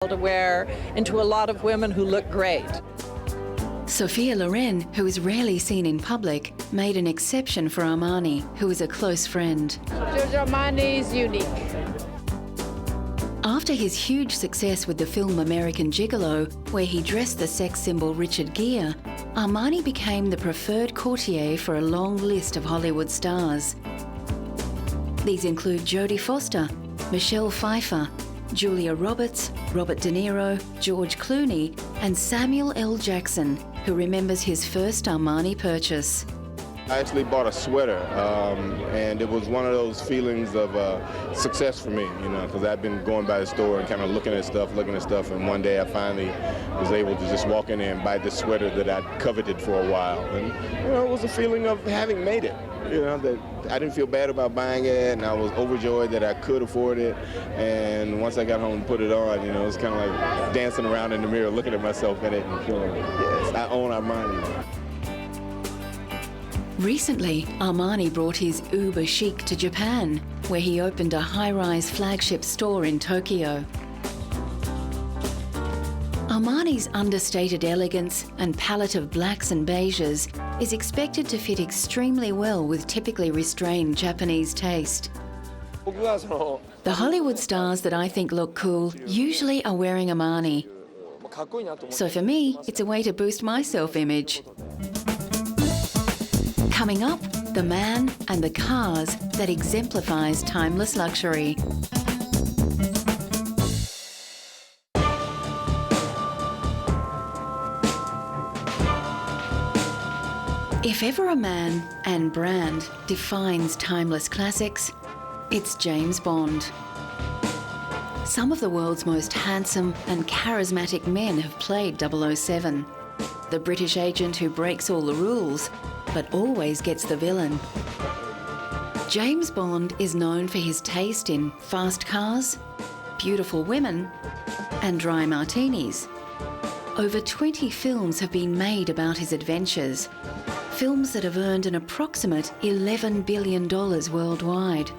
to wear into a lot of women who look great. Sophia Loren, who is rarely seen in public, made an exception for Armani, who is a close friend. Giorgio Armani is unique. After his huge success with the film American Gigolo, where he dressed the sex symbol Richard Gere, Armani became the preferred courtier for a long list of Hollywood stars. These include Jodie Foster, Michelle Pfeiffer, Julia Roberts, Robert De Niro, George Clooney, and Samuel L. Jackson, who remembers his first Armani purchase. I actually bought a sweater, and it was one of those feelings of success for me, you know, because I've been going by the store and kind of looking at stuff, and one day I finally was able to just walk in there and buy this sweater that I'd coveted for a while. And, you know, it was a feeling of having made it, you know, that I didn't feel bad about buying it, and I was overjoyed that I could afford it. And once I got home and put it on, you know, it was kind of like dancing around in the mirror, looking at myself in it and feeling, yes, I own Armani. Recently, Armani brought his uber chic to Japan, where he opened a high-rise flagship store in Tokyo. Armani's understated elegance and palette of blacks and beiges is expected to fit extremely well with typically restrained Japanese taste. The Hollywood stars that I think look cool usually are wearing Armani. So for me, it's a way to boost my self-image. Coming up, the man and the cars that exemplifies timeless luxury. If ever a man and brand defines timeless classics, it's James Bond. Some of the world's most handsome and charismatic men have played 007. The British agent who breaks all the rules, but always gets the villain. James Bond is known for his taste in fast cars, beautiful women, and dry martinis. Over 20 films have been made about his adventures, films that have earned an approximate $11 billion worldwide.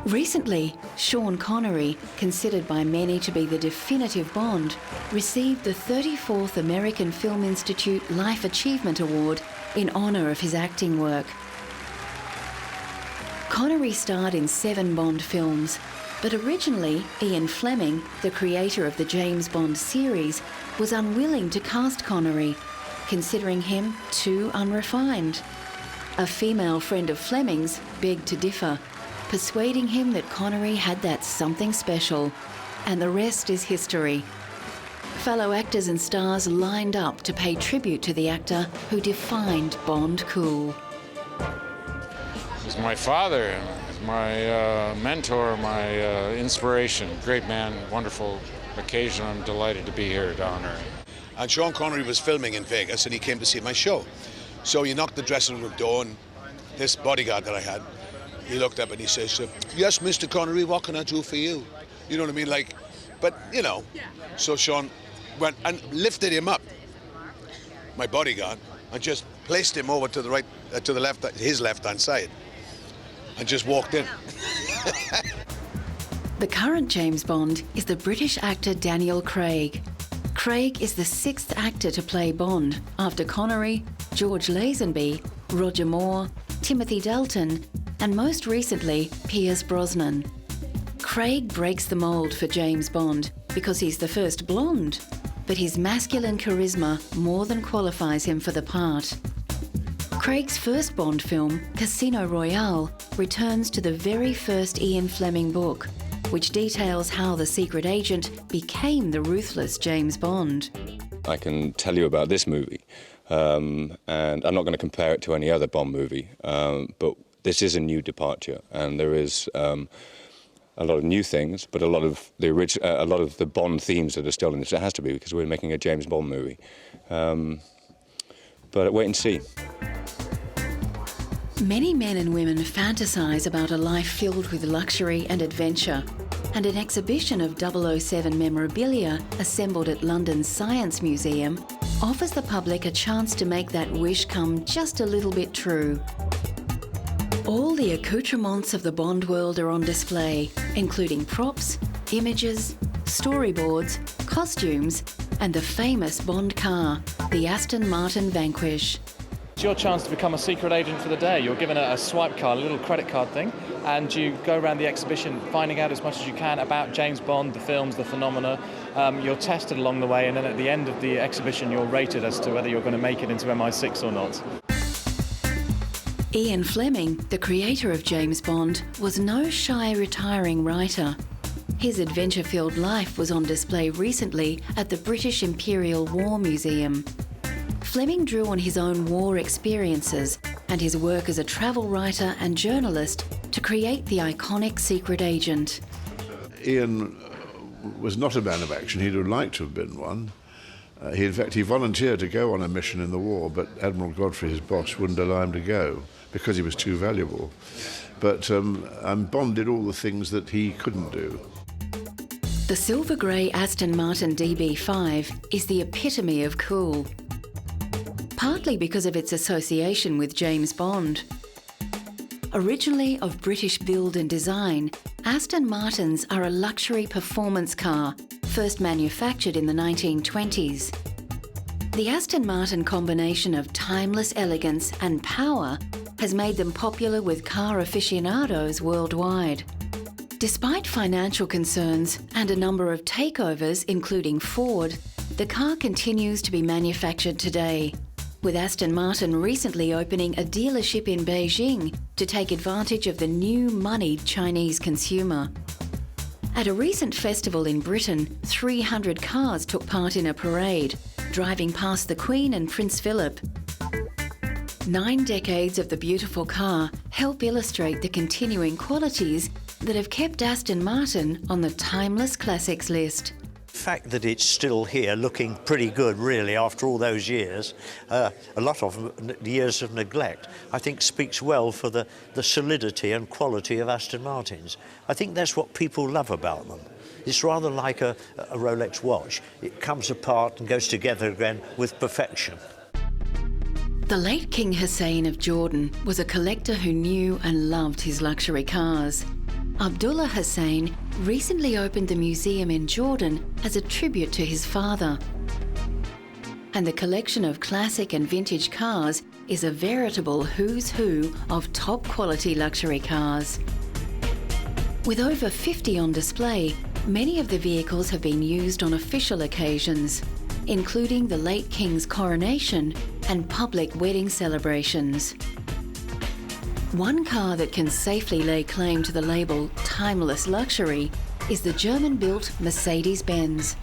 Recently, Sean Connery, considered by many to be the definitive Bond, received the 34th American Film Institute Life Achievement Award in honour of his acting work. Connery starred in 7 Bond films, but originally Ian Fleming, the creator of the James Bond series, was unwilling to cast Connery, considering him too unrefined. A female friend of Fleming's begged to differ, persuading him that Connery had that something special, and the rest is history. Fellow actors and stars lined up to pay tribute to the actor who defined Bond cool. He's my father, my mentor, my inspiration. Great man, wonderful occasion. I'm delighted to be here to honor him. And Sean Connery was filming in Vegas, and he came to see my show. So he knocked the dressing room door, and this bodyguard that I had, he looked up and he says, "Yes, Mr. Connery, what can I do for you?" You know what I mean? Like, but, you know. So Sean went and lifted him up, my bodyguard, and just placed him over to the right, to the left, his left-hand side, and just walked in. The current James Bond is the British actor Daniel Craig. Craig is the 6th actor to play Bond, after Connery, George Lazenby, Roger Moore, Timothy Dalton, and most recently, Pierce Brosnan. Craig breaks the mould for James Bond because he's the first blonde, but his masculine charisma more than qualifies him for the part. Craig's first Bond film, Casino Royale, returns to the very first Ian Fleming book, which details how the secret agent became the ruthless James Bond. I can tell you about this movie, and I'm not going to compare it to any other Bond movie, but this is a new departure, and there is a lot of new things, but a lot of the Bond themes that are still in this. It has to be, because we're making a James Bond movie. But wait and see. Many men and women fantasize about a life filled with luxury and adventure, and an exhibition of 007 memorabilia assembled at London's Science Museum offers the public a chance to make that wish come just a little bit true. All the accoutrements of the Bond world are on display, including props, images, storyboards, costumes, and the famous Bond car, the Aston Martin Vanquish. It's your chance to become a secret agent for the day. You're given a swipe card, a little credit card thing, and you go around the exhibition finding out as much as you can about James Bond, the films, the phenomena. You're tested along the way, and then at the end of the exhibition you're rated as to whether you're going to make it into MI6 or not. Ian Fleming, the creator of James Bond, was no shy retiring writer. His adventure-filled life was on display recently at the British Imperial War Museum. Fleming drew on his own war experiences and his work as a travel writer and journalist to create the iconic secret agent. Ian was not a man of action. He'd have liked to have been one. In fact, he volunteered to go on a mission in the war, but Admiral Godfrey, his boss, wouldn't allow him to go because he was too valuable. But Bond did all the things that he couldn't do. The silver grey Aston Martin DB5 is the epitome of cool, partly because of its association with James Bond. Originally of British build and design, Aston Martins are a luxury performance car, first manufactured in the 1920s. The Aston Martin combination of timeless elegance and power has made them popular with car aficionados worldwide. Despite financial concerns and a number of takeovers, including Ford, the car continues to be manufactured today, with Aston Martin recently opening a dealership in Beijing to take advantage of the new moneyed Chinese consumer. At a recent festival in Britain, 300 cars took part in a parade, driving past the Queen and Prince Philip. 9 decades of the beautiful car help illustrate the continuing qualities that have kept Aston Martin on the Timeless Classics list. The fact that it's still here looking pretty good, really, after all those years, a lot of years of neglect, I think speaks well for the solidity and quality of Aston Martins. I think that's what people love about them. It's rather like a Rolex watch. It comes apart and goes together again with perfection. The late King Hussein of Jordan was a collector who knew and loved his luxury cars. Abdullah Hussein recently opened the museum in Jordan as a tribute to his father. And the collection of classic and vintage cars is a veritable who's who of top quality luxury cars. With over 50 on display, many of the vehicles have been used on official occasions, including the late King's coronation and public wedding celebrations. One car that can safely lay claim to the label timeless luxury is the German-built Mercedes-Benz.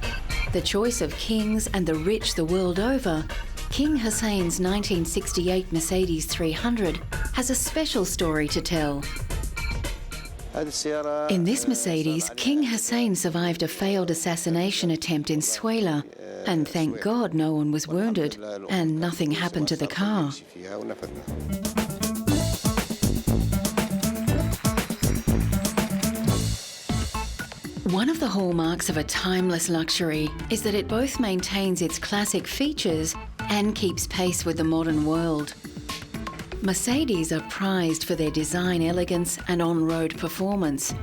The choice of kings and the rich the world over, King Hussein's 1968 Mercedes 300 has a special story to tell. In this Mercedes, King Hussein survived a failed assassination attempt in Suela, and thank God no one was wounded and nothing happened to the car. One of the hallmarks of a timeless luxury is that it both maintains its classic features and keeps pace with the modern world. Mercedes are prized for their design elegance and on-road performance.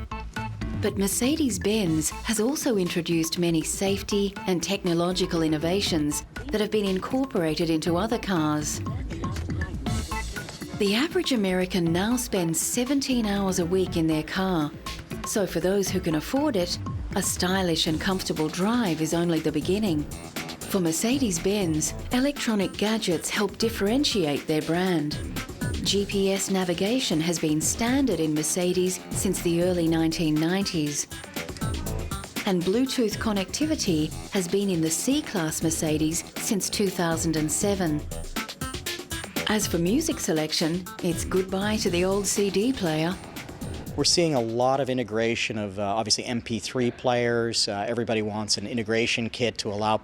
But Mercedes-Benz has also introduced many safety and technological innovations that have been incorporated into other cars. The average American now spends 17 hours a week in their car. So for those who can afford it, a stylish and comfortable drive is only the beginning. For Mercedes-Benz, electronic gadgets help differentiate their brand. GPS navigation has been standard in Mercedes since the early 1990s. And Bluetooth connectivity has been in the C-Class Mercedes since 2007. As for music selection, it's goodbye to the old CD player. We're seeing a lot of integration of obviously MP3 players. Everybody wants an integration kit to allow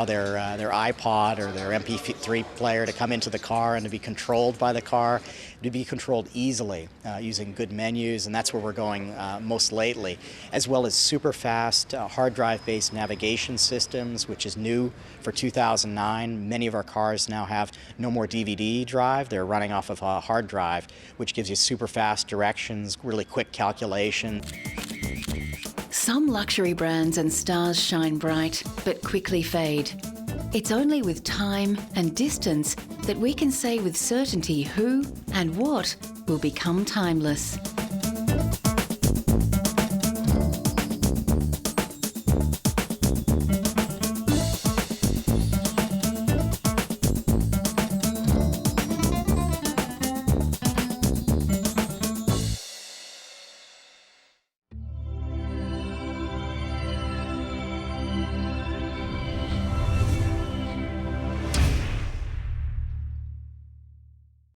their iPod or their MP3 player to come into the car and to be controlled by the car. to be controlled easily using good menus, and that's where we're going most lately, as well as super fast hard drive-based navigation systems, which is new for 2009. Many of our cars now have no more DVD drive. They're running off of a hard drive, which gives you super fast directions, really quick calculation. Some luxury brands and stars shine bright, but quickly fade. It's only with time and distance that we can say with certainty who and what will become timeless.